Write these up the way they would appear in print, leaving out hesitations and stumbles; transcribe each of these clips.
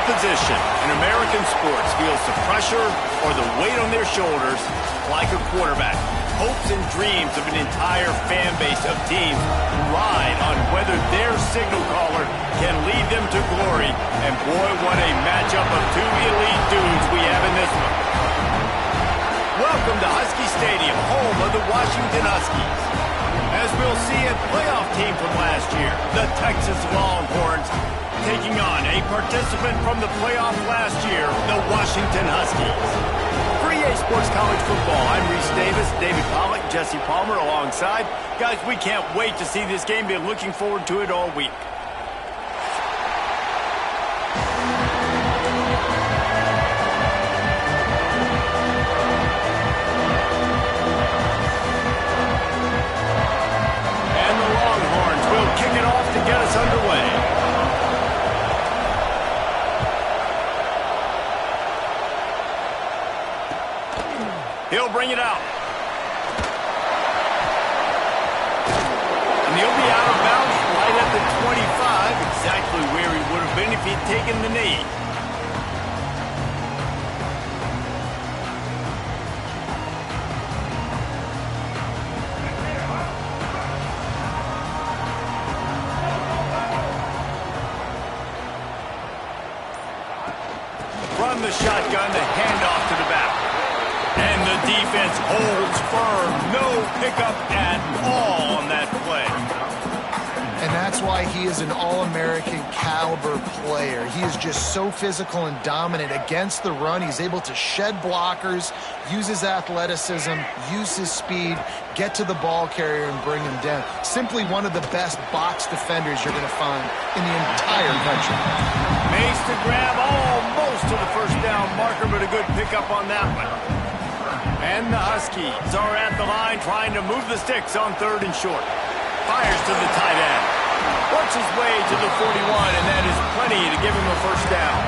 position in American sports feels the pressure or the weight on their shoulders like a quarterback. Hopes and dreams of an entire fan base of teams ride on whether their signal caller can lead them to glory. And boy, what a matchup of two elite dudes we have in this one. Welcome to Husky Stadium, home of the Washington Huskies. As we'll see, a playoff team from last year, the Texas Longhorns, taking on a participant from the playoff last year, the Washington Huskies. For EA Sports College Football, I'm Reese Davis, David Pollack, Jesse Palmer alongside. Guys, we can't wait to see this game. Been looking forward to it all week. Kick it off to get us underway. He'll bring it out. And he'll be out of bounds right at the 25, exactly where he would have been if he'd taken the knee. From the shotgun, the handoff to the back. And the defense holds firm. No pickup at all on that play. And that's why he is an All-American caliber player. He is just so physical and dominant against the run. He's able to shed blockers, use his athleticism, use his speed, get to the ball carrier and bring him down. Simply one of the best box defenders you're going to find in the entire country. Makes the grab almost to the first down marker, but a good pickup on that one. And the Huskies are at the line trying to move the sticks on 3rd and short. Fires to the tight end. Works his way to the 41, and that is plenty to give him a first down.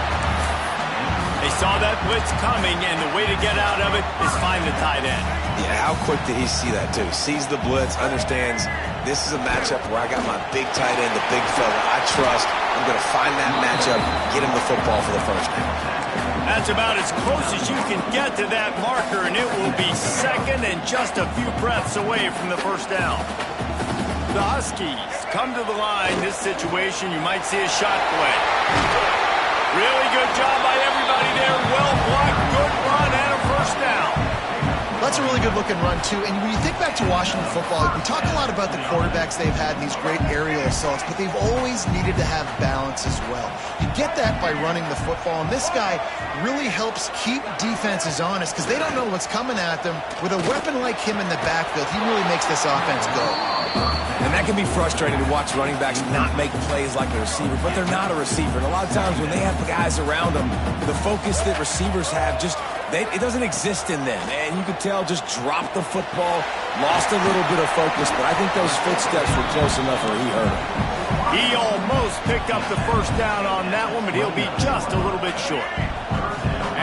They saw that blitz coming, and the way to get out of it is find the tight end. Yeah, how quick did he see that, too? Sees the blitz, understands this is a matchup where I got my big tight end, the big fella I trust. I'm going to find that matchup, get him the football for the first down. That's about as close as you can get to that marker, and it will be second and just a few breaths away from the first down. The Huskies come to the line. This situation, you might see a shot play. Really good job by everybody there. Well blocked, good run, and a first down. That's a really good-looking run, too. And when you think back to Washington football, we talk a lot about the quarterbacks they've had in these great aerial assaults, but they've always needed to have balance as well. You get that by running the football, and this guy really helps keep defenses honest because they don't know what's coming at them. With a weapon like him in the backfield, he really makes this offense go. And that can be frustrating to watch running backs not make plays like a receiver, but they're not a receiver. And a lot of times when they have guys around them, the focus that receivers have it doesn't exist in them. And you could tell just dropped the football, lost a little bit of focus, but I think those footsteps were close enough where he hurt him. He almost picked up the first down on that one, but he'll be just a little bit short.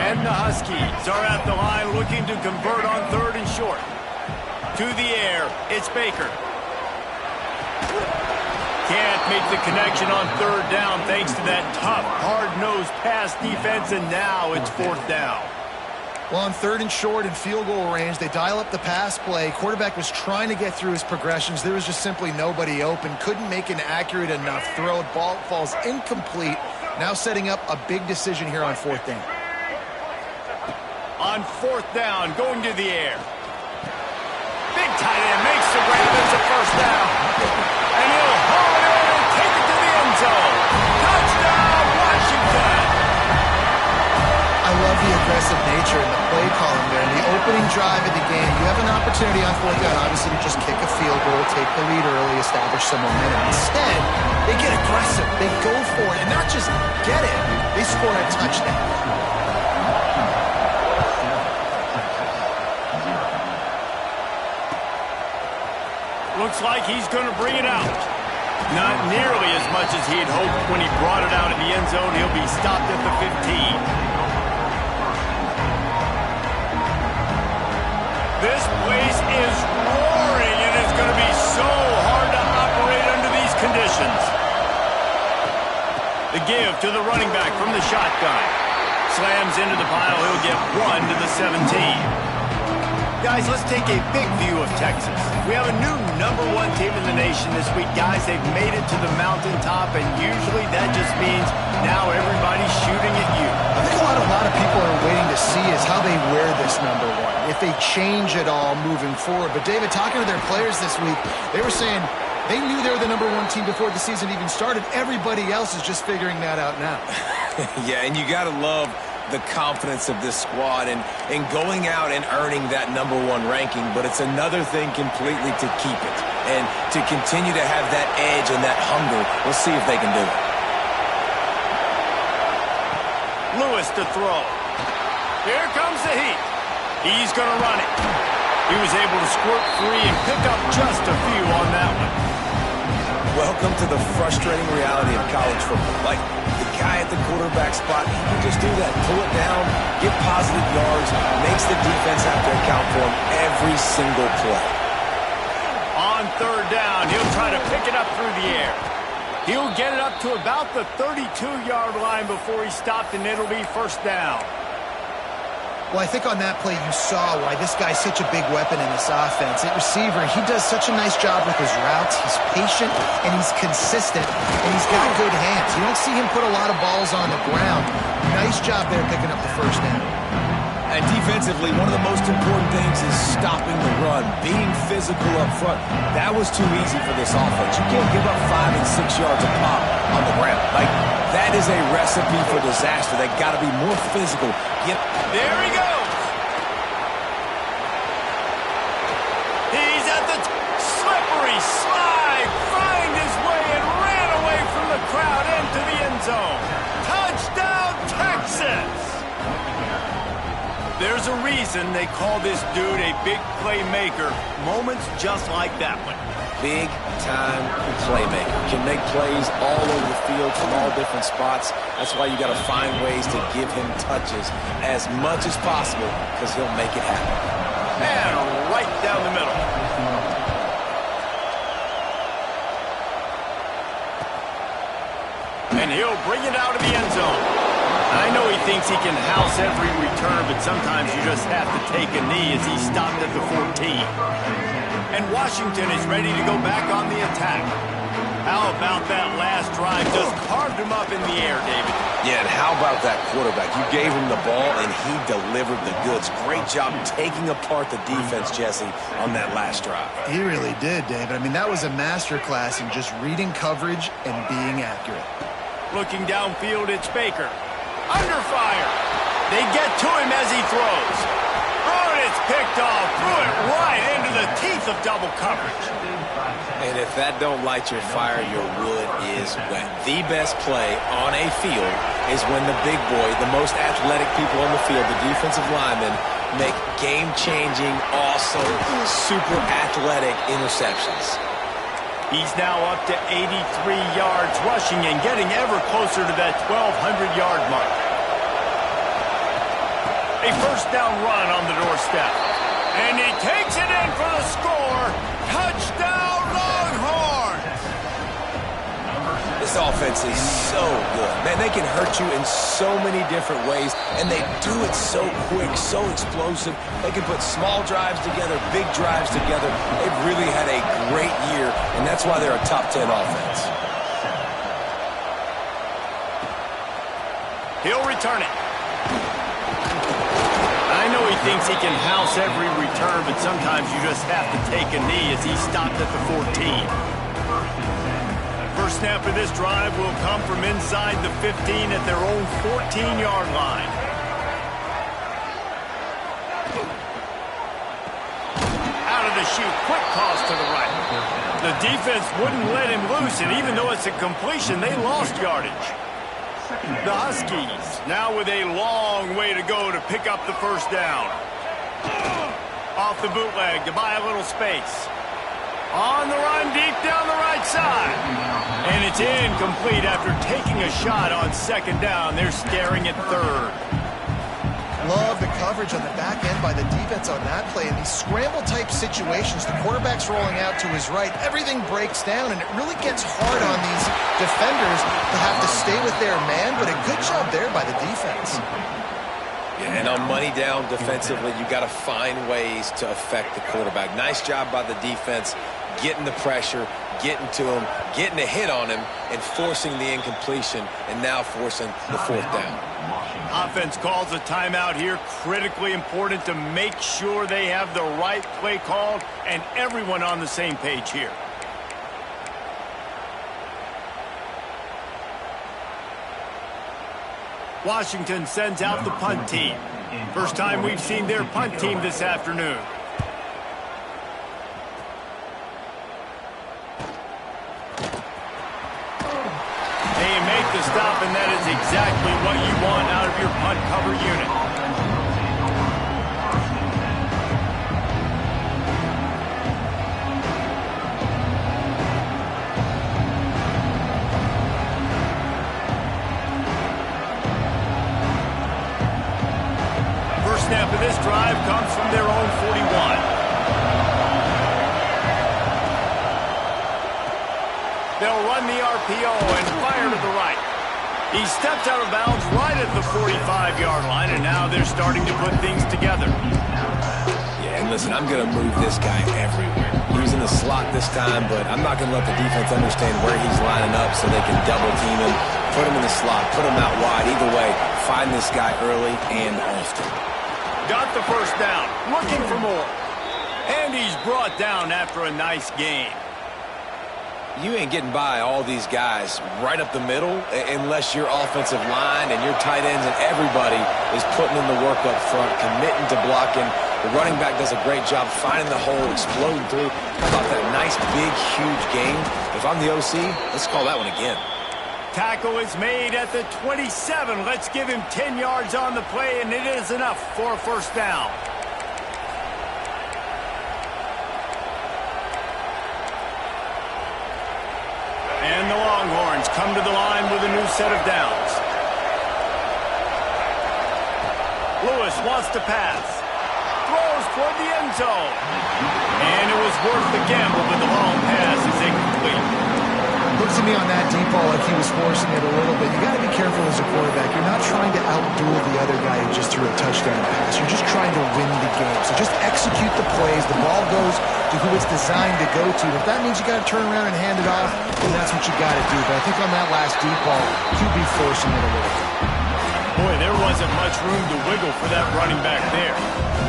And the Huskies are at the line looking to convert on 3rd and short. To the air, it's Baker. Can't make the connection on 3rd down thanks to that tough, hard-nosed pass defense, and now it's 4th down. Well, on 3rd and short and field goal range, they dial up the pass play. Quarterback was trying to get through his progressions. There was just simply nobody open. Couldn't make an accurate enough throw. Ball falls incomplete. Now setting up a big decision here on 4th down. On 4th down, going to the air. Big tight end makes the grab. It's a first down. And he'll haul it in and take it to the end zone. Touchdown, Washington! I love the aggressive nature and the play calling there. In the opening drive of the game, you have an opportunity on 4th down, obviously, to just kick a field goal, take the lead early, establish some momentum. Instead, they get aggressive. They go for it, and not just get it. They score a touchdown. Looks like he's going to bring it out. Not nearly as much as he had hoped when he brought it out in the end zone. He'll be stopped at the 15. This place is roaring, and it's going to be so hard to operate under these conditions. The give to the running back from the shotgun. Slams into the pile. He'll get 1 to the 17. Guys, let's take a big view of Texas. We have a new #1 team in the nation this week. Guys, they've made it to the mountaintop, and usually that just means now everybody's shooting at you. I think a lot of people are waiting to see is how they wear this #1, if they change it all moving forward. But, David, talking to their players this week, they were saying they knew they were the #1 team before the season even started. Everybody else is just figuring that out now. Yeah, and you got to love the confidence of this squad and going out and earning that #1 ranking, but it's another thing completely to keep it and to continue to have that edge and that hunger. We'll see if they can do it. Lewis to throw. Here comes the heat. He's going to run it. He was able to squirt free and pick up just a few on that one. Welcome to the frustrating reality of college football. Like, the guy at the quarterback spot, he can just do that. Pull it down, get positive yards, makes the defense have to account for him every single play. On 3rd down, he'll try to pick it up through the air. He'll get it up to about the 32-yard line before he stopped, and it'll be 1st down. Well, I think on that play you saw why this guy's such a big weapon in this offense. At receiver, he does such a nice job with his routes. He's patient, and he's consistent, and he's got good hands. You don't see him put a lot of balls on the ground. Nice job there picking up the 1st down. And defensively, one of the most important things is stopping the run, being physical up front. That was too easy for this offense. You can't give up 5 and 6 yards a pop on the ground. Like, that is a recipe for disaster. They got to be more physical. There he goes. He's at the slippery slide, find his way and ran away from the crowd into the end zone. Touchdown, Texas! There's a reason they call this dude a big playmaker. Moments just like that one. Big-time playmaker. Can make plays all over the field from all different spots. That's why you got to find ways to give him touches as much as possible, because he'll make it happen. And right down the middle. And he'll bring it out of the end zone. I know he thinks he can house every return, but sometimes you just have to take a knee as he stopped at the 14. And Washington is ready to go back on the attack. How about that last drive? Just carved him up in the air, David. Yeah, and how about that quarterback? You gave him the ball, and he delivered the goods. Great job taking apart the defense, Jesse, on that last drive. He really did, David. I mean, that was a masterclass in just reading coverage and being accurate. Looking downfield, it's Baker. Under fire. They get to him as he throws. Oh, and it's picked off. Threw it right into the teeth of double coverage. And if that don't light your fire, your wood is wet. The best play on a field is when the big boy, the most athletic people on the field, the defensive linemen, make game-changing, awesome, super athletic interceptions. He's now up to 83 yards rushing and getting ever closer to that 1,200-yard mark. A 1st down run on the doorstep. And he takes it in for the score. Touchdown, Longhorns! This offense is so good. Man, they can hurt you in so many different ways, and they do it so quick, so explosive. They can put small drives together, big drives together. They've really had a great year, and that's why they're a top 10 offense. He'll return it. I know he thinks he can house every return, but sometimes you just have to take a knee as he stopped at the 14. First snap of this drive will come from inside the 15 at their own 14-yard line. Out of the chute, quick toss to the right. The defense wouldn't let him loose, and even though it's a completion, they lost yardage. The Huskies now with a long way to go to pick up the 1st down. Off the bootleg to buy a little space. On the run deep down the right side. And it's incomplete after taking a shot on 2nd down. They're staring at 3rd. Love the coverage on the back end by the defense on that play. In these scramble-type situations, the quarterback's rolling out to his right. Everything breaks down, and it really gets hard on these defenders to have to stay with their man, but a good job there by the defense. Yeah, and on money down defensively, you got to find ways to affect the quarterback. Nice job by the defense, getting the pressure, getting to him, getting a hit on him, and forcing the incompletion, and now forcing the fourth down. Offense calls a timeout here. Critically important to make sure they have the right play called and everyone on the same page here. Washington sends out the punt team. First time we've seen their punt team this afternoon. They make the stop, and that is exactly what you want out of your punt cover unit. First snap of this drive comes from their own 41. They'll run the RPO and fire to the right. He steps out of bounds right at the 45-yard line, and now they're starting to put things together. Yeah, and listen, I'm going to move this guy everywhere. He was in the slot this time, but I'm not going to let the defense understand where he's lining up so they can double team him, put him in the slot, put him out wide. Either way, find this guy early and often. Got the first down, looking for more. And he's brought down after a nice gain. You ain't getting by all these guys right up the middle unless your offensive line and your tight ends and everybody is putting in the work up front, committing to blocking. The running back does a great job finding the hole, exploding through. How about that nice, big, huge gain? If I'm the OC, let's call that one again. Tackle is made at the 27. Let's give him 10 yards on the play, and it is enough for a first down. And the Longhorns come to the line with a new set of downs. Lewis wants to pass. Throws toward the end zone. And it was worth the gamble, but the long pass is incomplete. Looks to me on that deep ball like he was forcing it a little bit. You got to be careful as a quarterback. You're not trying to outduel the other guy who just threw a touchdown pass. You're just trying to win the game. So just execute the plays. The ball goes to who it's designed to go to. If that means you got to turn around and hand it off, then that's what you got to do. But I think on that last deep ball, QB forcing it a little bit. Boy, there wasn't much room to wiggle for that running back there.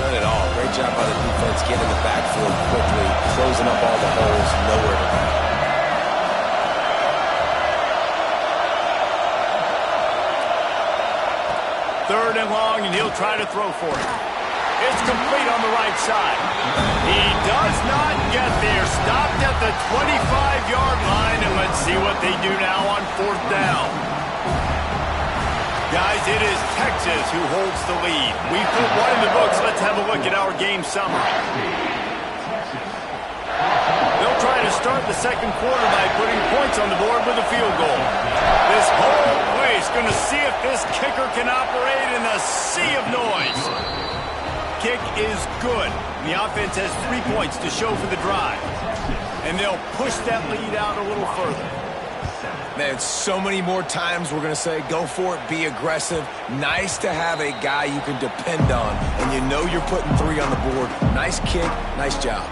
None at all. Great job by the defense getting the backfield quickly, closing up all the holes, nowhere to go. Third and long, and he'll try to throw for it. It's complete on the right side. He does not get there. Stopped at the 25-yard line, and let's see what they do now on fourth down. Guys, it is Texas who holds the lead. We put one in the books. Let's have a look at our game summary. They'll try to start the second quarter by putting points on the board with a field goal. This whole place going to see if this kicker can operate in the sea of noise. Kick is good. The offense has 3 points to show for the drive. And they'll push that lead out a little further. Man, so many more times we're going to say, go for it, be aggressive. Nice to have a guy you can depend on, and you know you're putting 3 on the board. Nice kick, nice job.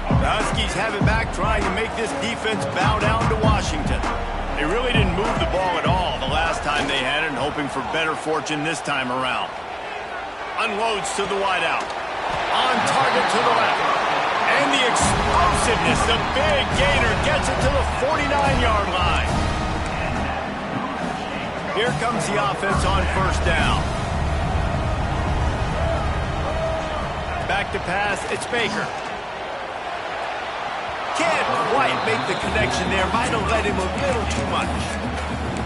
The Huskies have it back, trying to make this defense bow down to Washington. They really didn't move the ball at all the last time they had it, and hoping for better fortune this time around. Unloads to the wideout. On target to the left. And the explosiveness, the big gainer gets it to the 49-yard line. Here comes the offense on first down. Back to pass, it's Baker. Can't quite make the connection there. Might have let him a little too much.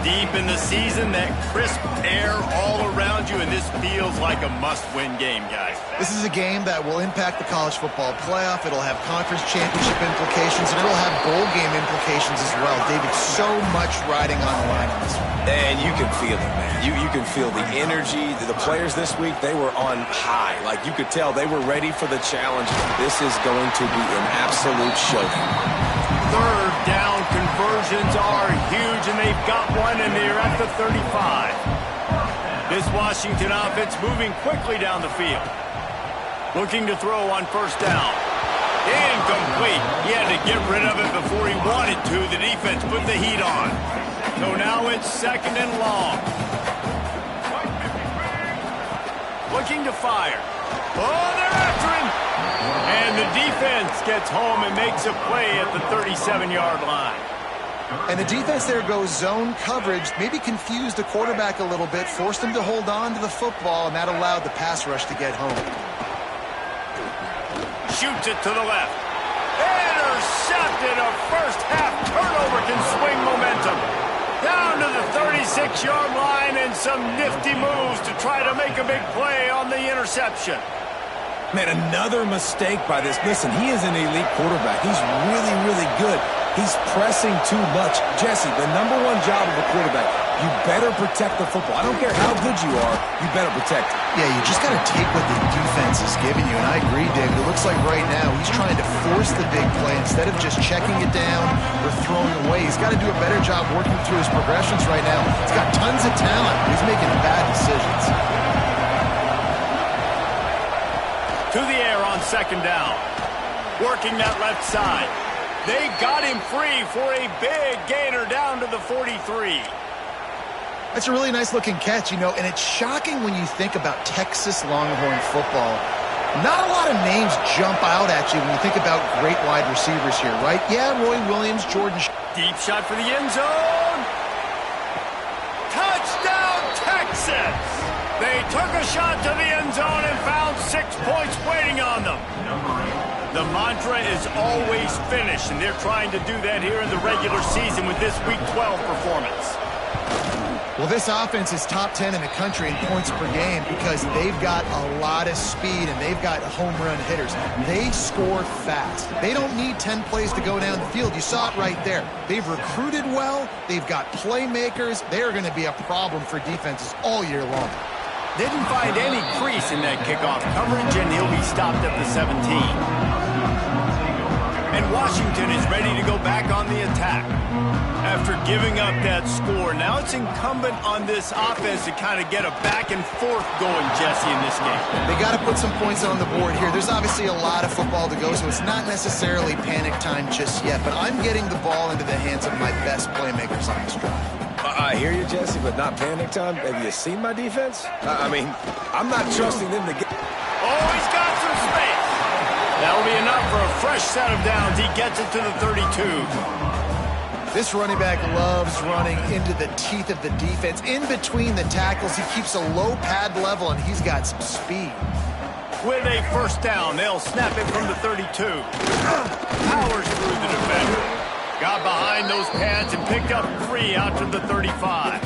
Deep in the season, that crisp air all around you, and this feels like a must-win game, guys. This is a game that will impact the college football playoff. It'll have conference championship implications, and it'll have bowl game implications as well. David, so much riding on the line on this one. And you can feel it, man. You can feel the energy. The players this week, they were on high. Like, you could tell they were ready for the challenge. This is going to be an absolute showdown. Third down conversions are huge, and they've got one, and they're at the 35. This Washington offense moving quickly down the field. Looking to throw on first down. Incomplete. He had to get rid of it before he wanted to. The defense put the heat on. So now it's second and long. Looking to fire. Oh, they're after him. And the defense gets home and makes a play at the 37-yard line. And the defense there goes zone coverage, maybe confused the quarterback a little bit, forced him to hold on to the football, and that allowed the pass rush to get home. Shoots it to the left. Intercepted. A first-half turnover can swing momentum. Down to the 36-yard line and some nifty moves to try to make a big play on the interception. Man, another mistake by this. Listen, he is an elite quarterback. He's really, really good. He's pressing too much. Jesse, the #1 job of a quarterback, you better protect the football. I don't care how good you are, you better protect it. Yeah, you just got to take what the defense is giving you, and I agree, David. It looks like right now he's trying to force the big play instead of just checking it down or throwing away. He's got to do a better job working through his progressions right now. He's got tons of talent, but he's making bad decisions. To the air on second down. Working that left side. They got him free for a big gainer down to the 43. That's a really nice-looking catch, you know, and it's shocking when you think about Texas Longhorn football. Not a lot of names jump out at you when you think about great wide receivers here, right? Yeah, Roy Williams, Jordan. Deep shot for the end zone. Touchdown, Texas! They took a shot to the end zone and found 6 points waiting on them. The mantra is always finish, and they're trying to do that here in the regular season with this Week 12 performance. Well, this offense is top 10 in the country in points per game because they've got a lot of speed and they've got home run hitters. They score fast. They don't need 10 plays to go down the field. You saw it right there. They've recruited well. They've got playmakers. They are going to be a problem for defenses all year long. Didn't find any crease in that kickoff coverage, and he'll be stopped at the 17. And Washington is ready to go back on the attack. After giving up that score, now it's incumbent on this offense to kind of get a back and forth going, Jesse, in this game. They got to put some points on the board here. There's obviously a lot of football to go, so it's not necessarily panic time just yet, but I'm getting the ball into the hands of my best playmakers on this drive. I hear you, Jesse, but not panic time. Have you seen my defense? I mean, I'm not trusting them to get... Oh, he's got some space. That'll be enough for a fresh set of downs. He gets it to the 32. This running back loves running into the teeth of the defense. In between the tackles, he keeps a low pad level, and he's got some speed. With a first down, they'll snap it from the 32. Powers through the defender. Got behind those pads and picked up 3 out to the 35.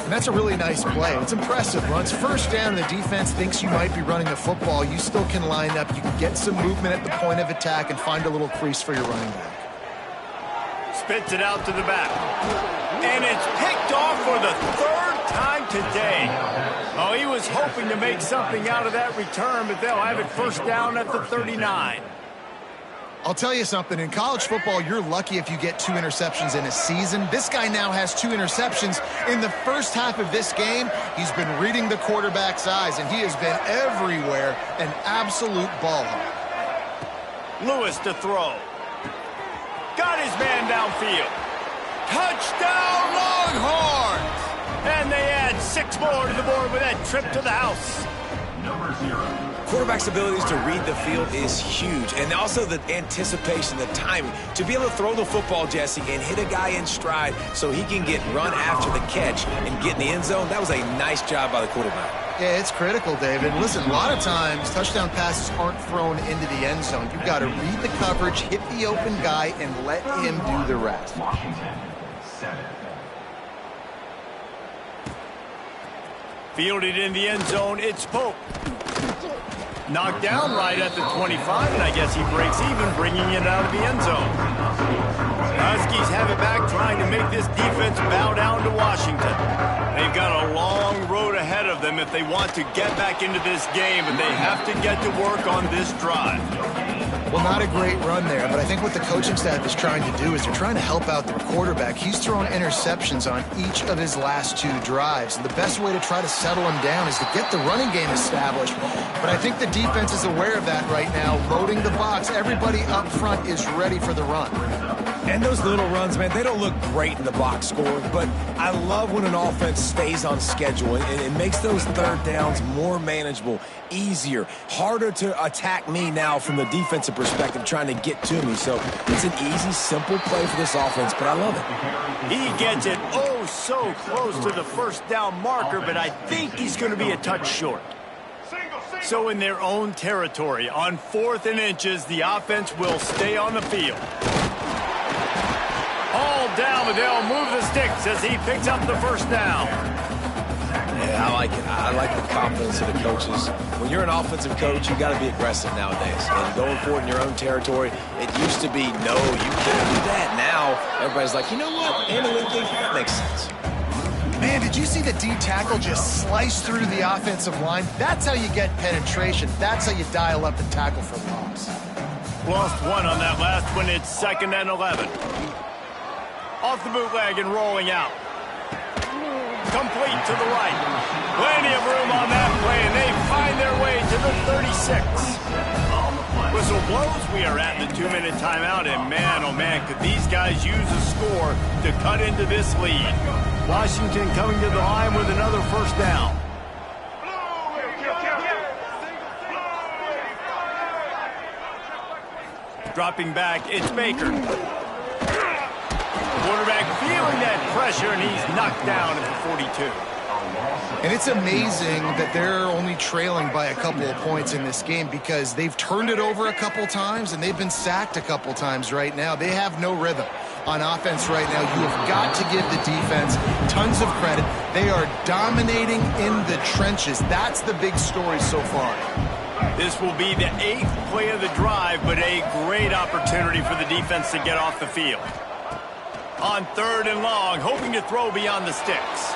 And that's a really nice play. It's impressive. Runs first down, and the defense thinks you might be running the football. You still can line up. You can get some movement at the point of attack and find a little crease for your running back. Spits it out to the back. And it's picked off for the 3rd time today. Oh, he was hoping to make something out of that return, but they'll have it first down at the 39. I'll tell you something. In college football, you're lucky if you get 2 interceptions in a season. This guy now has 2 interceptions. In the first half of this game, he's been reading the quarterback's eyes, and he has been everywhere, an absolute ball hawk. Lewis to throw. Got his man downfield. Touchdown, Longhorns! And they add 6 more to the board with that trip to the house. Number 0. Quarterback's abilities to read the field is huge, and also the anticipation, the timing. To be able to throw the football, Jesse, and hit a guy in stride so he can get run after the catch and get in the end zone, that was a nice job by the quarterback. Yeah, it's critical, David. Listen, a lot of times touchdown passes aren't thrown into the end zone. You've got to read the coverage, hit the open guy, and let him do the rest. Fielded in the end zone, it's Pope. Knocked down right at the 25, and I guess he breaks even, bringing it out of the end zone. Huskies have it back, trying to make this defense bow down to Washington. They've got a long road ahead of them if they want to get back into this game, but they have to get to work on this drive. Well, not a great run there, but I think what the coaching staff is trying to do is they're trying to help out their quarterback. He's thrown interceptions on each of his last 2 drives, and the best way to try to settle him down is to get the running game established. But I think the defense is aware of that right now, loading the box. Everybody up front is ready for the run. And those little runs, man, they don't look great in the box score, but I love when an offense stays on schedule, and it makes those third downs more manageable, easier, harder to attack me now from the defensive perspective trying to get to me. So it's an easy, simple play for this offense, but I love it. He gets it oh so close to the first down marker, but I think he's going to be a touch short. So in their own territory, on 4th and inches, the offense will stay on the field. All down, but they'll move the sticks as he picks up the first down. Yeah, I like it. I like the confidence of the coaches. When you're an offensive coach, you got to be aggressive nowadays. And going forward in your own territory, it used to be, no, you can't do that. Now, everybody's like, you know what? Analytically, that makes sense. Man, did you see the D tackle just slice through the offensive line? That's how you get penetration. That's how you dial up the tackle for loss. Lost 1 on that last one. It's 2nd and 11. Off the bootleg and rolling out. Complete to the right. Plenty of room on that play, and they find their way to the 36. Whistle blows. We are at the 2-minute timeout, and man, oh man, could these guys use a score to cut into this lead. Washington coming to the line with another first down. Dropping back, it's Baker. Quarterback feeling that pressure, and he's knocked down at the 42. And it's amazing that they're only trailing by a couple of points in this game because they've turned it over a couple times and they've been sacked a couple times right now. They have no rhythm on offense right now. You have got to give the defense tons of credit. They are dominating in the trenches. That's the big story so far. This will be the 8th play of the drive, but a great opportunity for the defense to get off the field. On 3rd and long, hoping to throw beyond the sticks.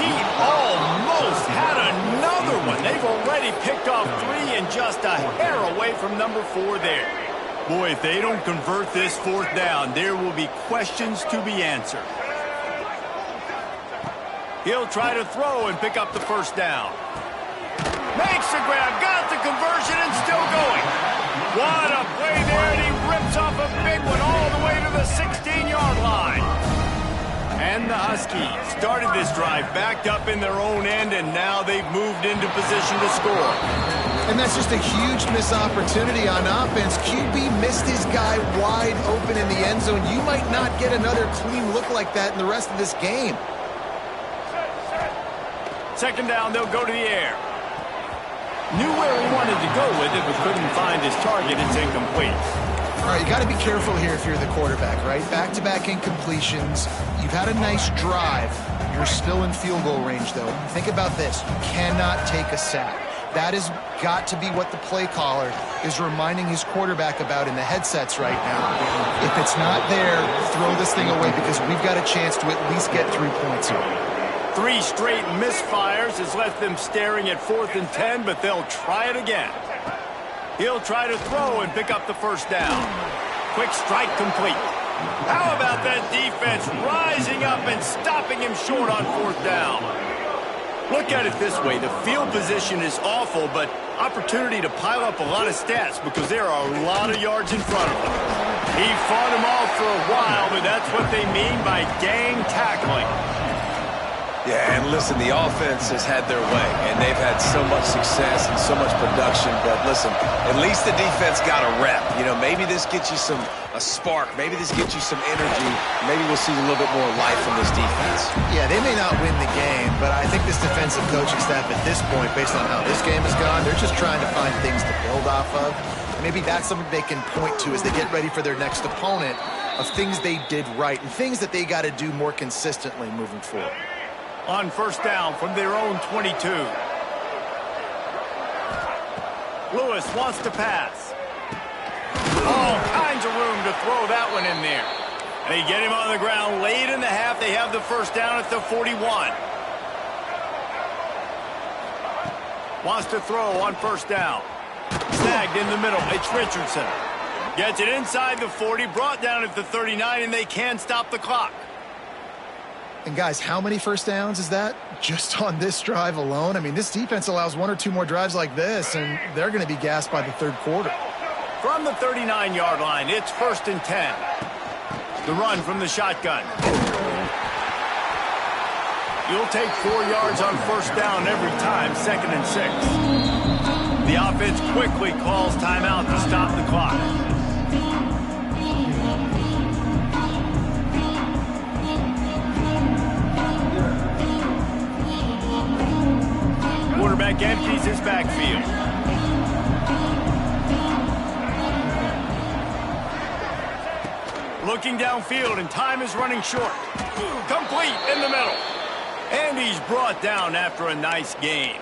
He almost had another one. They've already picked off 3 and just a hair away from number 4 there. Boy, if they don't convert this 4th down, there will be questions to be answered. He'll try to throw and pick up the first down. Makes the grab, got the conversion, and still going. What a play there, and he rips off a big one all the way to the 16-yard line. And the Huskies started this drive backed up in their own end, and now they've moved into position to score. And that's just a huge missed opportunity on offense. QB missed his guy wide open in the end zone. You might not get another clean look like that in the rest of this game. 2nd down, they'll go to the air. Knew where he wanted to go with it, but couldn't find his target. It's incomplete. All right, you got to be careful here if you're the quarterback, right? Back-to-back incompletions. You've had a nice drive. You're still in field goal range, though. Think about this. You cannot take a sack. That has got to be what the play caller is reminding his quarterback about in the headsets right now. If it's not there, throw this thing away because we've got a chance to at least get 3 points here. 3 straight misfires has left them staring at 4th and 10, but they'll try it again. He'll try to throw and pick up the first down. Quick strike complete. How about that defense rising up and stopping him short on 4th down? Look at it this way. The field position is awful, but opportunity to pile up a lot of stats because there are a lot of yards in front of him. He fought him off for a while, but that's what they mean by gang tackling. Yeah, and listen, the offense has had their way, and they've had so much success and so much production. But listen, at least the defense got a rep. You know, maybe this gets you a spark. Maybe this gets you some energy. Maybe we'll see a little bit more life from this defense. Yeah, they may not win the game, but I think this defensive coaching staff at this point, based on how this game has gone, they're just trying to find things to build off of. Maybe that's something they can point to as they get ready for their next opponent of things they did right and things that they got to do more consistently moving forward. On first down from their own 22. Lewis wants to pass. All kinds of room to throw that one in there. They get him on the ground late in the half. They have the first down at the 41. Wants to throw on first down. Snagged in the middle. It's Richardson. Gets it inside the 40, brought down at the 39, and they can stop the clock. And guys, how many first downs is that just on this drive alone? I mean, this defense allows 1 or 2 more drives like this, and they're going to be gassed by the third quarter. From the 39-yard line, it's 1st and 10. The run from the shotgun. You'll take 4 yards on first down every time, 2nd and 6. The offense quickly calls timeout to stop the clock. Quarterback empties his backfield. Looking downfield, and time is running short. Complete in the middle. And he's brought down after a nice gain.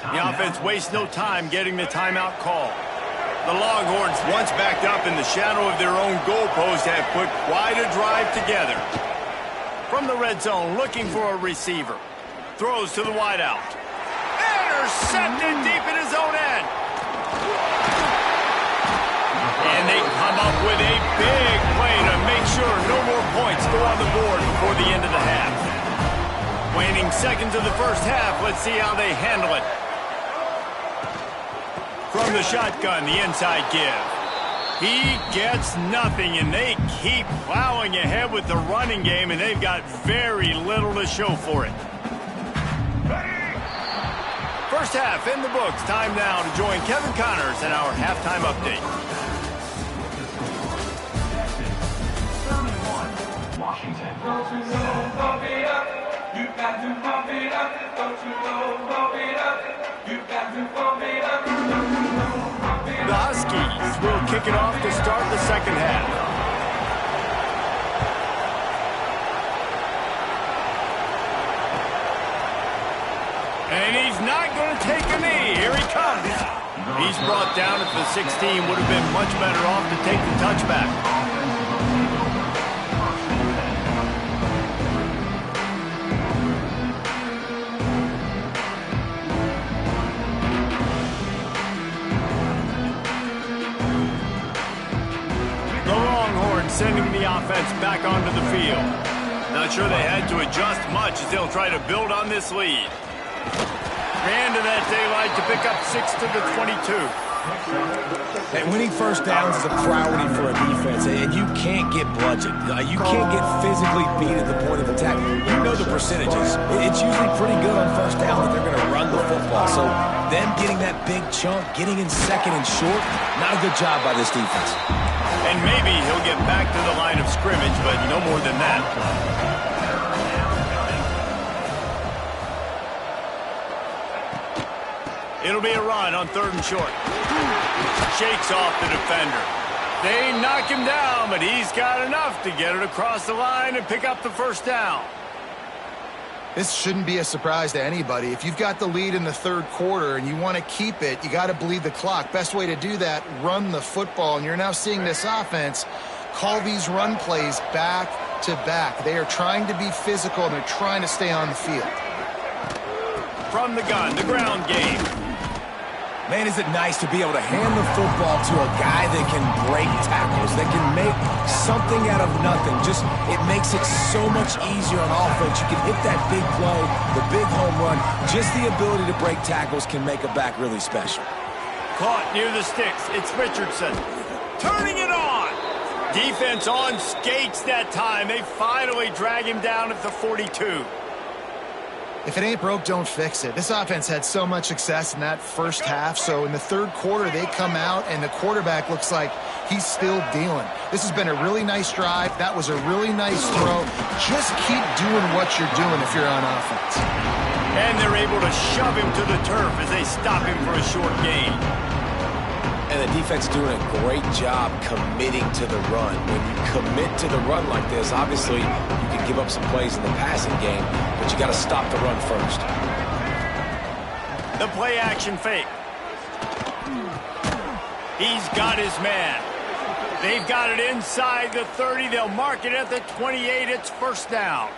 The offense wastes no time getting the timeout call. The Longhorns, once backed up in the shadow of their own goalpost, have put quite a drive together. From the red zone, looking for a receiver. Throws to the wideout. Intercepted deep in his own end. And they come up with a big play to make sure no more points go on the board before the end of the half. Waning seconds of the first half, let's see how they handle it. From the shotgun, the inside give. He gets nothing, and they keep plowing ahead with the running game, and they've got very little to show for it. First half in the books. Time now to join Kevin Connors in our halftime update. Washington. Don't you know, pump it up. You got to pump it up. Don't you know, pump it up. You got to pump it up. Don't you know, pump it up. The Huskies will kick it off to start the second half. And he's not going to take a knee. Here he comes. He's brought down at the 16. Would have been much better off to take the touchback. The Longhorns sending the offense back onto the field. Not sure they had to adjust much as they'll try to build on this lead. Ran to that daylight to pick up 6 to the 22. And winning first downs is a priority for a defense, and you can't get bludgeoned. You can't get physically beat at the point of attack. You know the percentages. It's usually pretty good on first down that they're going to run the football. So them getting that big chunk, getting in second and short, not a good job by this defense. And maybe he'll get back to the line of scrimmage, but no more than that. It'll be a run on 3rd and short. Shakes off the defender. They knock him down, but he's got enough to get it across the line and pick up the first down. This shouldn't be a surprise to anybody. If you've got the lead in the third quarter and you want to keep it, you got to bleed the clock. Best way to do that, run the football. And you're now seeing this offense call these run plays back to back. They are trying to be physical, and they're trying to stay on the field. From the gun, the ground game. Man, is it nice to be able to hand the football to a guy that can break tackles, that can make something out of nothing. Just, it makes it so much easier on offense. You can hit that big play, the big home run. Just the ability to break tackles can make a back really special. Caught near the sticks. It's Richardson. Turning it on. Defense on skates that time. They finally drag him down at the 42. If it ain't broke, don't fix it. This offense had so much success in that first half, so in the third quarter, they come out, and the quarterback looks like he's still dealing. This has been a really nice drive. That was a really nice throw. Just keep doing what you're doing if you're on offense. And they're able to shove him to the turf as they stop him for a short gain. And the defense is doing a great job committing to the run. When you commit to the run like this, obviously you can give up some plays in the passing game, but you got to stop the run first. The play action fake. He's got his man. They've got it inside the 30. They'll mark it at the 28. It's first down.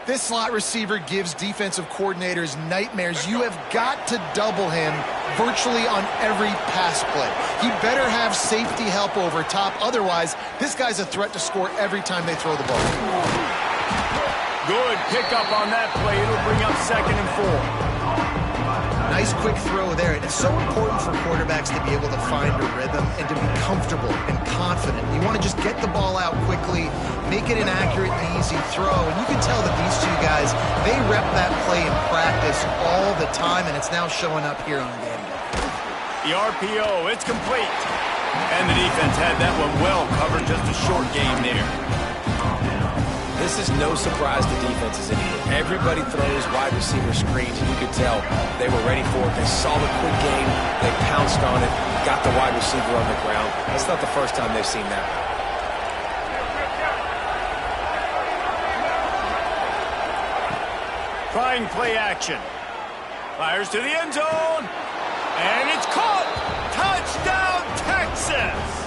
This slot receiver gives defensive coordinators nightmares. You have got to double him virtually on every pass play. He better have safety help over top. Otherwise, this guy's a threat to score every time they throw the ball. Good pickup on that play. It'll bring up 2nd and 4. Nice quick throw there. And it's so important for quarterbacks to be able to find a rhythm and to be comfortable and confident. You want to just get the ball out quickly, make it an accurate and easy throw. And you can tell that these two guys, they rep that play in practice all the time, and it's now showing up here on game day. The RPO, it's complete. And the defense had that one well covered, just a short game there. This is no surprise to defenses anymore. Everybody throws wide receiver screens, and you could tell they were ready for it. They saw the quick game. They pounced on it, got the wide receiver on the ground. That's not the first time they've seen that. Trying play action. Fires to the end zone. And it's caught. Touchdown, Texas.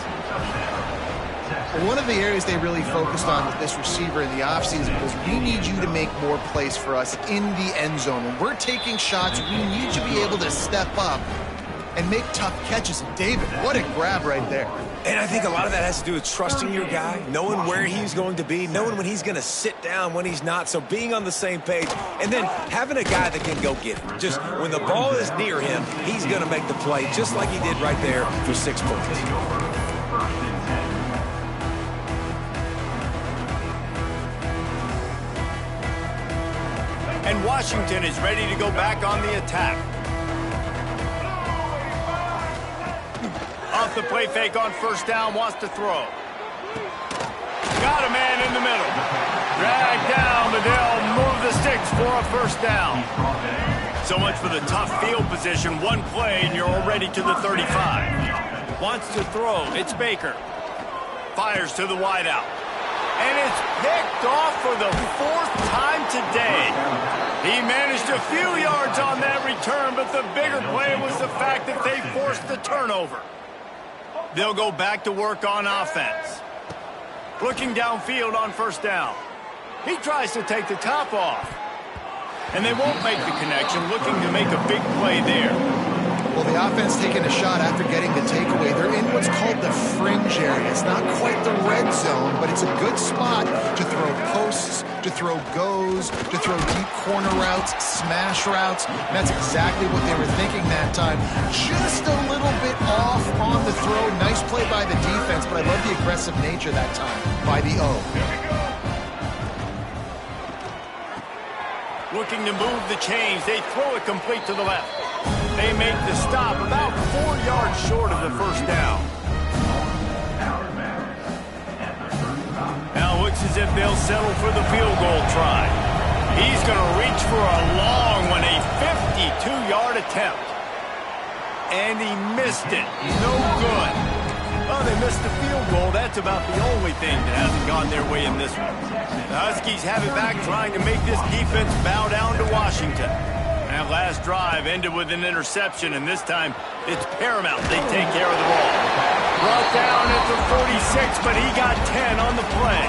One of the areas they really focused on with this receiver in the offseason was we need you to make more plays for us in the end zone. When we're taking shots, we need you to be able to step up and make tough catches. And David, what a grab right there. And I think a lot of that has to do with trusting your guy, knowing where he's going to be, knowing when he's going to sit down, when he's not, so being on the same page, and then having a guy that can go get it. Just when the ball is near him, he's going to make the play, just like he did right there for 6 points. And Washington is ready to go back on the attack. Off the play fake on first down, wants to throw. Got a man in the middle. Dragged down, but they'll move the sticks for a first down. So much for the tough field position. One play, and you're already to the 35. Wants to throw. It's Baker. Fires to the wideout. And it's picked off for the 4th time today. He managed a few yards on that return, but the bigger play was the fact that they forced the turnover. They'll go back to work on offense. Looking downfield on first down. He tries to take the top off. And they won't make the connection, looking to make a big play there. Well, the offense taking a shot after getting the takeaway. They're in what's called the fringe area. It's not quite the red zone, but it's a good spot to throw posts, to throw goes, to throw deep corner routes, smash routes. And that's exactly what they were thinking that time. Just a little bit off on the throw. Nice play by the defense, but I love the aggressive nature that time by the O. Looking to move the chains. They throw it complete to the left. They make the stop about 4 yards short of the first down. Now it looks as if they'll settle for the field goal try. He's going to reach for a long one, a 52-yard attempt. And he missed it. No good. Well, they missed the field goal. That's about the only thing that hasn't gone their way in this one. The Huskies have it back, trying to make this defense bow down to Washington. That last drive ended with an interception, and this time it's paramount they take care of the ball. Brought down at the 46, but he got 10 on the play.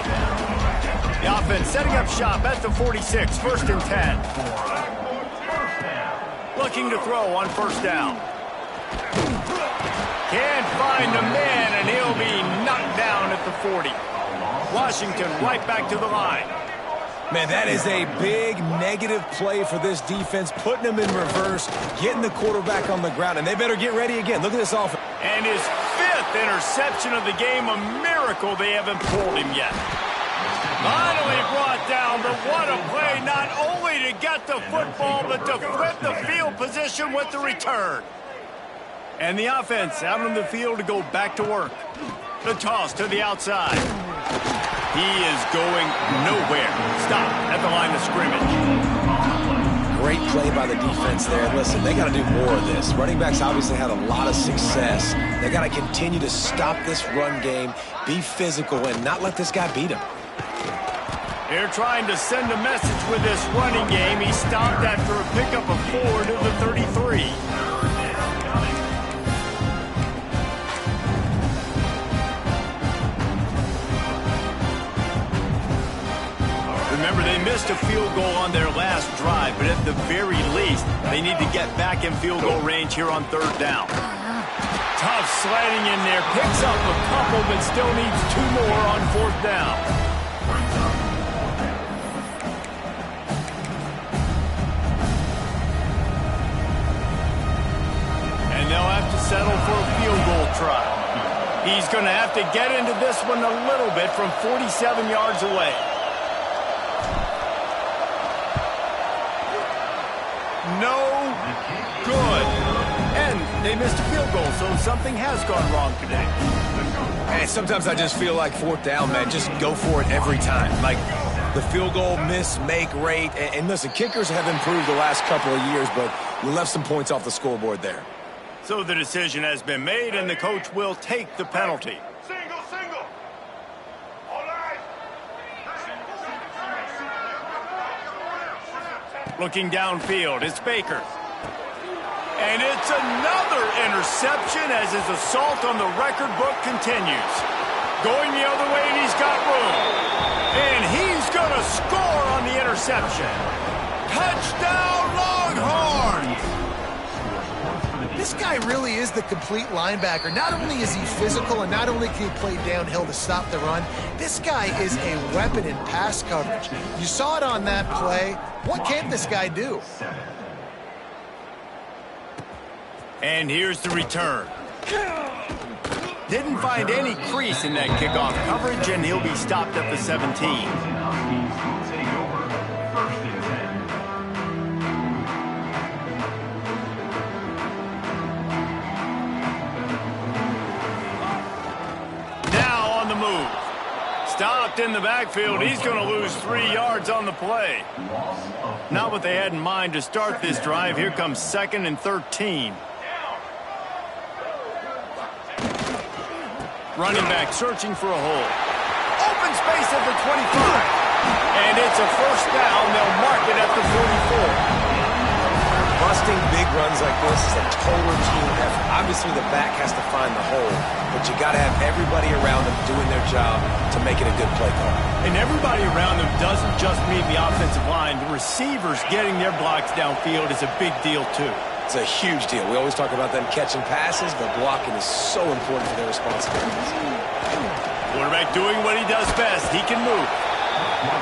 The offense setting up shop at the 46, 1st and 10. Looking to throw on first down. Can't find a man, and he'll be knocked down at the 40. Washington right back to the line. Man, that is a big negative play for this defense, putting them in reverse, getting the quarterback on the ground, and they better get ready again. Look at this offense. And his 5th interception of the game, a miracle they haven't pulled him yet. Finally brought down, but what a play, not only to get the football, but to flip the field position with the return. And the offense out on the field to go back to work. The toss to the outside. He is going nowhere. Stop at the line of scrimmage. great play by the defense there. And listen, they got to do more of this. Running backs obviously had a lot of success. They got to continue to stop this run game, be physical, and not let this guy beat him. They're trying to send a message with this running game. He stopped after a pickup of 4 to the 33. Remember, they missed a field goal on their last drive, but at the very least, they need to get back in field goal range here on 3rd down. Tough sliding in there, picks up a couple, but still needs 2 more on 4th down. And they'll have to settle for a field goal try. He's going to have to get into this one a little bit from 47 yards away. No good. And they missed a field goal, so something has gone wrong today. And sometimes I just feel like 4th down, man, just go for it every time. Like the field goal miss, make rate. And listen, kickers have improved the last couple of years, but you left some points off the scoreboard there. So the decision has been made, and the coach will take the penalty. Single. All right. Looking downfield, it's Baker. And it's another interception as his assault on the record book continues. Going the other way, and he's got room. And he's going to score on the interception. Touchdown, Longhorns! This guy really is the complete linebacker. Not only is he physical and not only can he play downhill to stop the run, this guy is a weapon in pass coverage. You saw it on that play. What can't this guy do? And here's the return. Didn't find any crease in that kickoff coverage, and he'll be stopped at the 17. Stopped in the backfield. He's going to lose 3 yards on the play. Not what they had in mind to start this drive. Here comes 2nd and 13. Running back searching for a hole. Open space at the 25. And it's a 1st down. They'll mark it at the 44. Busting big runs like this is a total team effort. Obviously, the back has to find the hole, but you got to have everybody around them doing their job to make it a good play call. And everybody around them doesn't just mean the offensive line. The receivers getting their blocks downfield is a big deal, too. It's a huge deal. We always talk about them catching passes, but blocking is so important for their responsibilities. Quarterback doing what he does best. He can move.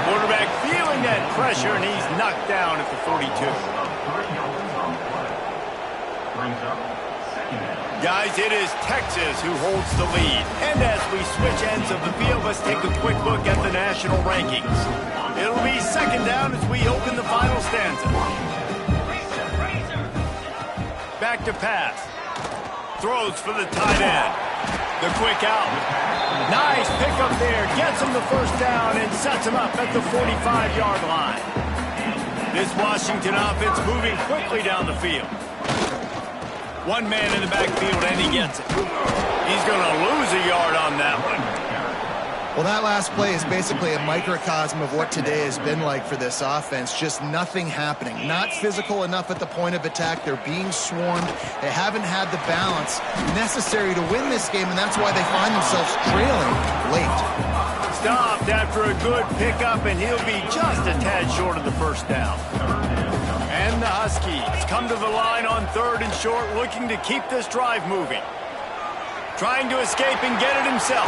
Quarterback feeling that pressure, and he's knocked down at the 42. Guys, it is Texas who holds the lead. And as we switch ends of the field, let's take a quick look at the national rankings. It'll be 2nd down as we open the final stanza. Back to pass. Throws for the tight end. The quick out. Nice pickup there. Gets him the 1st down and sets him up at the 45-yard line. This Washington offense moving quickly down the field. One man in the backfield, and he gets it. He's going to lose a yard on that one. Well, that last play is basically a microcosm of what today has been like for this offense. Just nothing happening. Not physical enough at the point of attack. They're being swarmed. They haven't had the balance necessary to win this game, and that's why they find themselves trailing late. Stopped after a good pickup, and he'll be just a tad short of the 1st down. And the Huskies come to the line on 3rd and short, looking to keep this drive moving. Trying to escape and get it himself.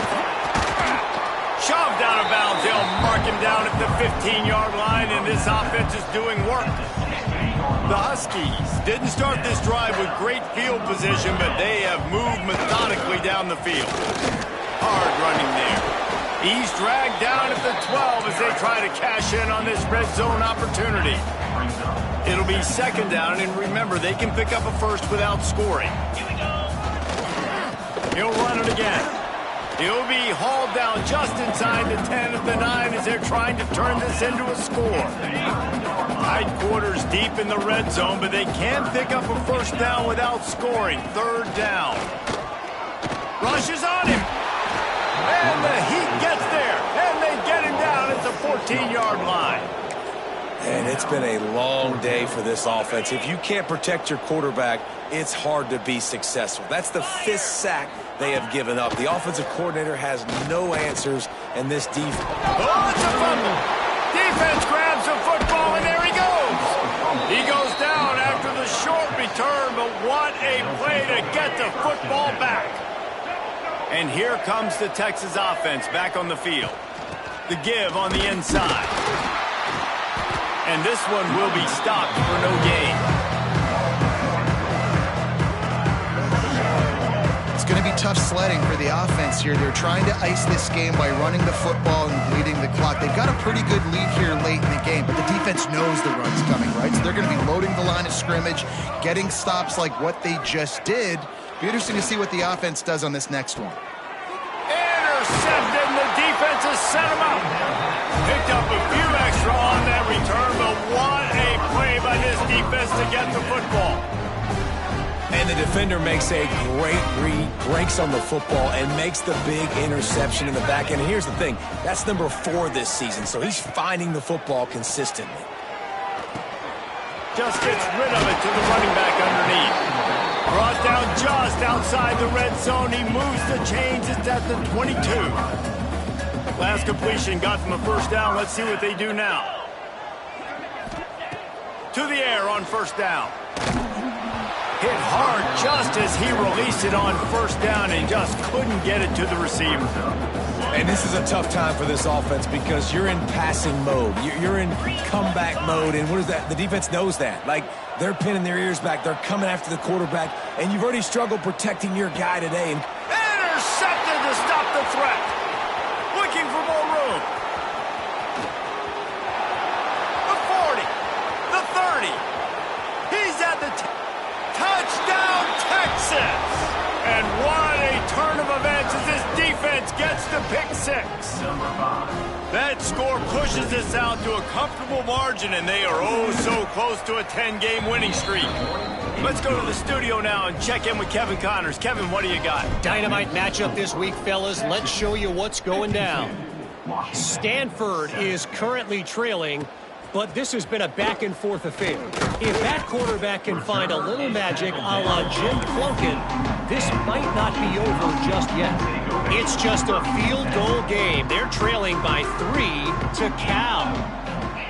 Shoved out of bounds. They'll mark him down at the 15-yard line, and this offense is doing work. The Huskies didn't start this drive with great field position, but they have moved methodically down the field. Hard running there. He's dragged down at the 12 as they try to cash in on this red zone opportunity. It'll be 2nd down, and remember, they can pick up a 1st without scoring. He'll run it again. He'll be hauled down just inside the 10 of the 9 as they're trying to turn this into a score. Tight quarters deep in the red zone, but they can pick up a first down without scoring. Third down. Rushes on him. And the Heat gets there. And they get him down at the 14-yard line. And it's been a long day for this offense. If you can't protect your quarterback, it's hard to be successful. That's the 5th sack they have given up. The offensive coordinator has no answers, and this defense... Oh, it's a fumble. Defense grabs the football, and there he goes. He goes down after the short return, but what a play to get the football back. And here comes the Texas offense back on the field. The give on the inside. And this one will be stopped for no gain. It's going to be tough sledding for the offense here. They're trying to ice this game by running the football and bleeding the clock. They've got a pretty good lead here late in the game, but the defense knows the run's coming, right? So they're going to be loading the line of scrimmage, getting stops like what they just did. Be interesting to see what the offense does on this next one. Intercepted, and the defense has set him up. Picked up a few extra on that return, but what a play by this defense to get the football. And the defender makes a great read, breaks on the football, and makes the big interception in the back end. And here's the thing, that's number 4 this season, so he's finding the football consistently. Just gets rid of it to the running back underneath. Brought down just outside the red zone. He moves the chains. It's at the 22. Last completion got them a first down. Let's see what they do now. To the air on first down. Hit hard just as he released it on first down and just couldn't get it to the receiver. And this is a tough time for this offense because you're in passing mode. You're in comeback mode, and what is that? The defense knows that. Like, they're pinning their ears back. They're coming after the quarterback, and you've already struggled protecting your guy today. Intercepted to stop the threat. Looking for more room. The 40. The 30. He's at the touchdown, Texas. And what a turn of events as this defense gets the pick 6. That score pushes us out to a comfortable margin, and they are oh so close to a 10-game winning streak. Let's go to the studio now and check in with Kevin Connors. Kevin, what do you got? Dynamite matchup this week, fellas. Let's show you what's going down. Stanford is currently trailing, but this has been a back-and-forth affair. If that quarterback can find a little magic a la Jim Plunkett, this might not be over just yet. It's just a field goal game. They're trailing by 3 to Cal.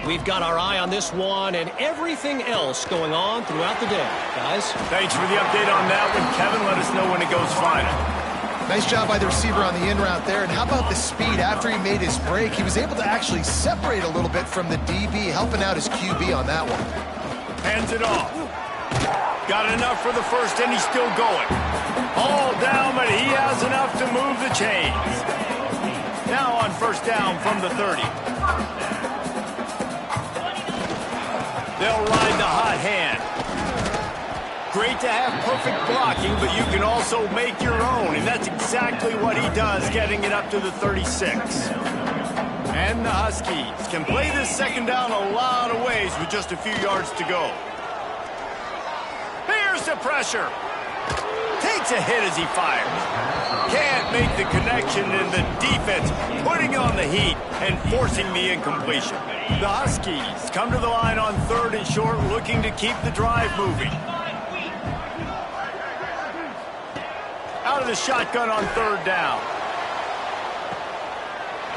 We've got our eye on this one and everything else going on throughout the day, guys. Thanks for the update on that one, Kevin. Let us know when it goes final. Nice job by the receiver on the in route there. And how about the speed? After he made his break, he was able to actually separate a little bit from the DB, helping out his QB on that one. Hands it off. Got enough for the first, and he's still going. All down, but he has enough to move the chains. Now on first down from the 30. They'll ride the hot hand. Great to have perfect blocking, but you can also make your own, and that's exactly what he does, getting it up to the 36. And the Huskies can play this second down a lot of ways with just a few yards to go. Here's the pressure. Takes a hit as he fires. Can't make the connection, and the defense putting on the heat and forcing the incompletion. The Huskies come to the line on 3rd and short, looking to keep the drive moving. Out of the shotgun on 3rd down.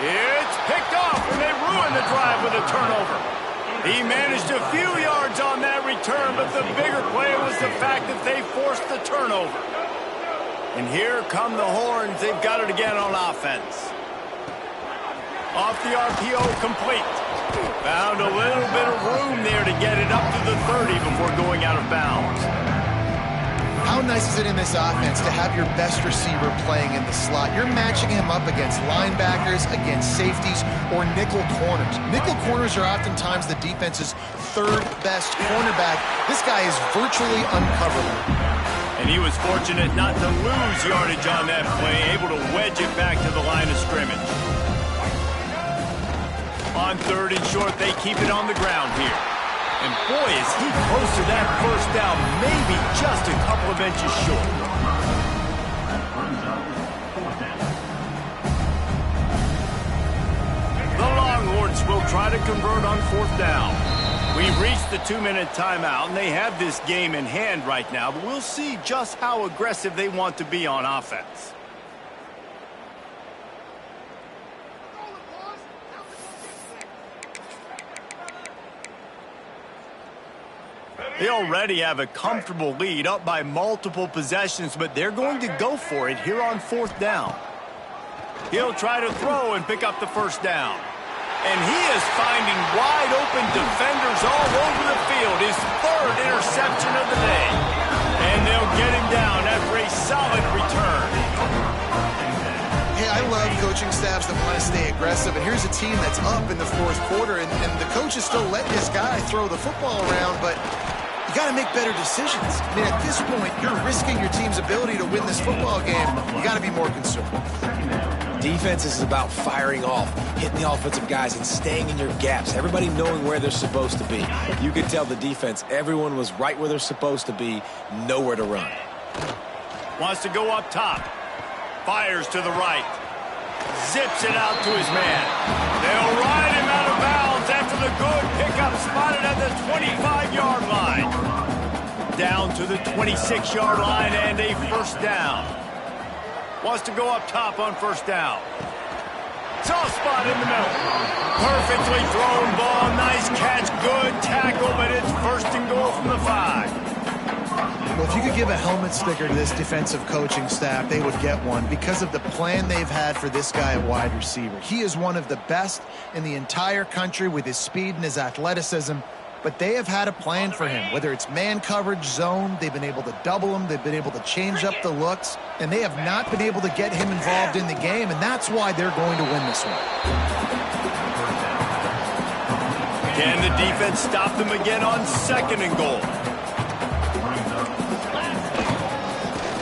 It's picked off, and they ruin the drive with a turnover. He managed a few yards on that return, but the bigger play was the fact that they forced the turnover. And here come the horns. They've got it again on offense. Off the RPO, complete. Found a little bit of room there to get it up to the 30 before going out of bounds. How nice is it in this offense to have your best receiver playing in the slot? You're matching him up against linebackers, against safeties, or nickel corners. Nickel corners are oftentimes the defense's 3rd best cornerback. This guy is virtually uncoverable. And he was fortunate not to lose yardage on that play, able to wedge it back to the line of scrimmage. On 3rd and short, they keep it on the ground here. And boy, is he close to that first down, maybe just a couple of inches short. The Longhorns will try to convert on 4th down. We've reached the 2-minute timeout, and they have this game in hand right now, but we'll see just how aggressive they want to be on offense. They already have a comfortable lead, up by multiple possessions, but they're going to go for it here on 4th down. He'll try to throw and pick up the first down. And he is finding wide open defenders all over the field. His 3rd interception of the day. And they'll get him down after a solid return. Hey, I love coaching staffs that want to stay aggressive. And here's a team that's up in the 4th quarter, and the coach is still letting this guy throw the football around, but you got to make better decisions. I mean, at this point, you're risking your team's ability to win this football game. You got to be more conservative. Defense is about firing off, hitting the offensive guys, and staying in your gaps. Everybody knowing where they're supposed to be. You could tell the defense, everyone was right where they're supposed to be, nowhere to run. Wants to go up top. Fires to the right. Zips it out to his man. They'll ride him out of bounds after the good pickup, spotted at the 25-yard line. Down to the 26-yard line and a first down. Wants to go up top on first down. Soft spot in the middle. Perfectly thrown ball. Nice catch. Good tackle, but it's 1st and goal from the 5. Well, if you could give a helmet sticker to this defensive coaching staff, they would get one because of the plan they've had for this guy at wide receiver. He is one of the best in the entire country with his speed and his athleticism, but they have had a plan for him. Whether it's man coverage, zone, they've been able to double him, they've been able to change up the looks, and they have not been able to get him involved in the game, and that's why they're going to win this one. Can the defense stop them again on 2nd and goal?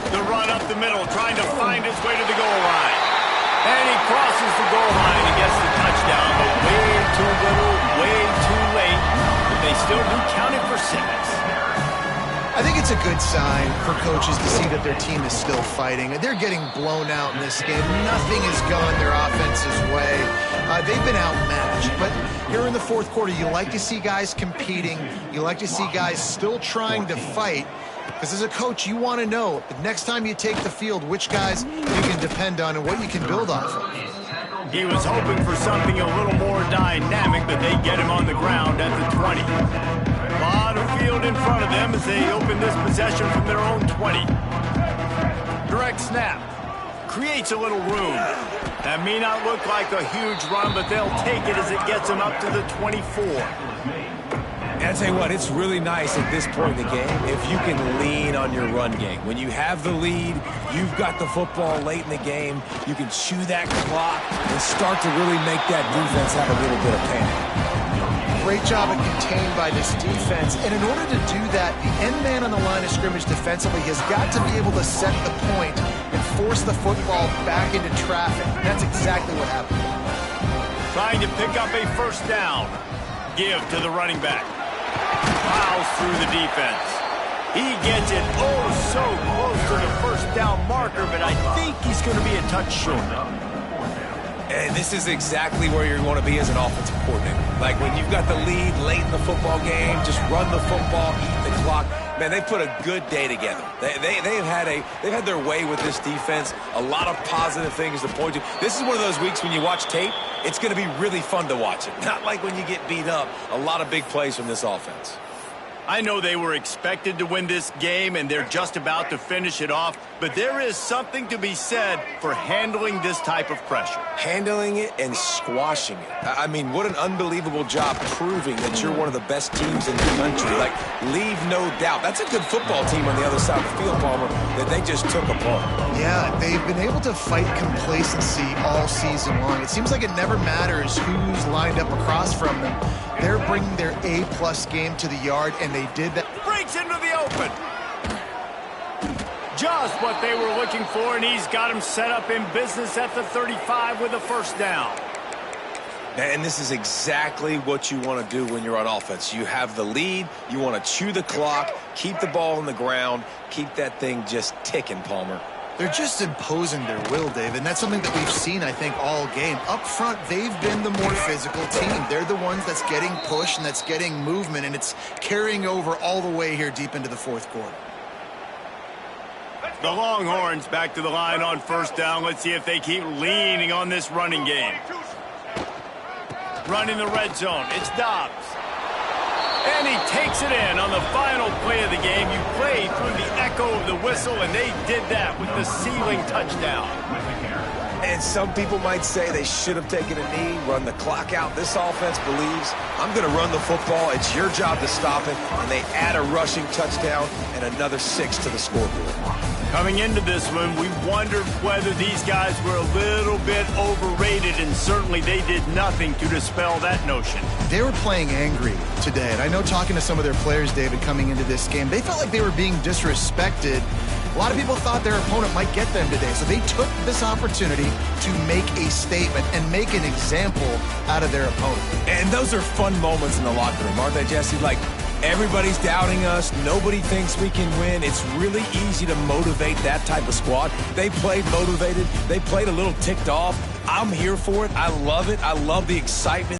The run up the middle, trying to find his way to the goal line. And he crosses the goal line and gets the touchdown, but way too little, way too late. But they still do count it for 6. I think it's a good sign for coaches to see that their team is still fighting. They're getting blown out in this game. Nothing has gone their offense's way. They've been outmatched. But here in the 4th quarter, you like to see guys competing. You like to see guys still trying to fight. Because as a coach, you want to know the next time you take the field, which guys you can depend on and what you can build off of. He was hoping for something a little more dynamic, but they get him on the ground at the 20. A lot of field in front of them as they open this possession from their own 20. Direct snap. Creates a little room. That may not look like a huge run, but they'll take it as it gets them up to the 24. And I tell you what, it's really nice at this point in the game if you can lean on your run game. When you have the lead, you've got the football late in the game, you can chew that clock and start to really make that defense have a little bit of panic. Great job of contained by this defense. And in order to do that, the end man on the line of scrimmage defensively has got to be able to set the point and force the football back into traffic. And that's exactly what happened. Trying to pick up a first down. Give to the running back. Plows through the defense. He gets it so close to the first down marker, but I think he's going to be a touch short. And this is exactly where you want to be as an offensive coordinator. Like when you've got the lead late in the football game, just run the football, eat the clock. Man, they put a good day together. They've had their way with this defense. A lot of positive things to point to. This is one of those weeks when you watch tape, it's going to be really fun to watch it. Not like when you get beat up. A lot of big plays from this offense. I know they were expected to win this game, and they're just about to finish it off, but there is something to be said for handling this type of pressure. Handling it and squashing it. I mean, what an unbelievable job proving that you're one of the best teams in the country. Like, leave no doubt. That's a good football team on the other side of the field, Palmer, that they just took apart. Yeah, they've been able to fight complacency all season long. It seems like it never matters who's lined up across from them. They're bringing their A-plus game to the yard, and they did that. Breaks into the open. Just what they were looking for, and he's got him set up in business at the 35 with a first down. And this is exactly what you want to do when you're on offense. You have the lead. You want to chew the clock, keep the ball on the ground, keep that thing just ticking, Palmer. They're just imposing their will, David, and that's something that we've seen, I think, all game. Up front, they've been the more physical team. They're the ones that's getting pushed and that's getting movement, and it's carrying over all the way here deep into the fourth quarter. The Longhorns back to the line on first down. Let's see if they keep leaning on this running game. Running the red zone. It's Dobbs. And he takes it in on the final play of the game. You played through the echo of the whistle, and they did that with the ceiling touchdown. And some people might say they should have taken a knee, run the clock out. This offense believes, I'm going to run the football. It's your job to stop it. And they add a rushing touchdown and another 6 to the scoreboard. Coming into this one, we wondered whether these guys were a little bit overrated, and certainly they did nothing to dispel that notion. They were playing angry today, and I know talking to some of their players, David, coming into this game, they felt like they were being disrespected. A lot of people thought their opponent might get them today, so they took this opportunity to make a statement and make an example out of their opponent. And those are fun moments in the locker room, aren't they, Jesse? Like, everybody's doubting us. Nobody thinks we can win. It's really easy to motivate that type of squad. They played motivated. They played a little ticked off. I'm here for it. I love it. I love the excitement.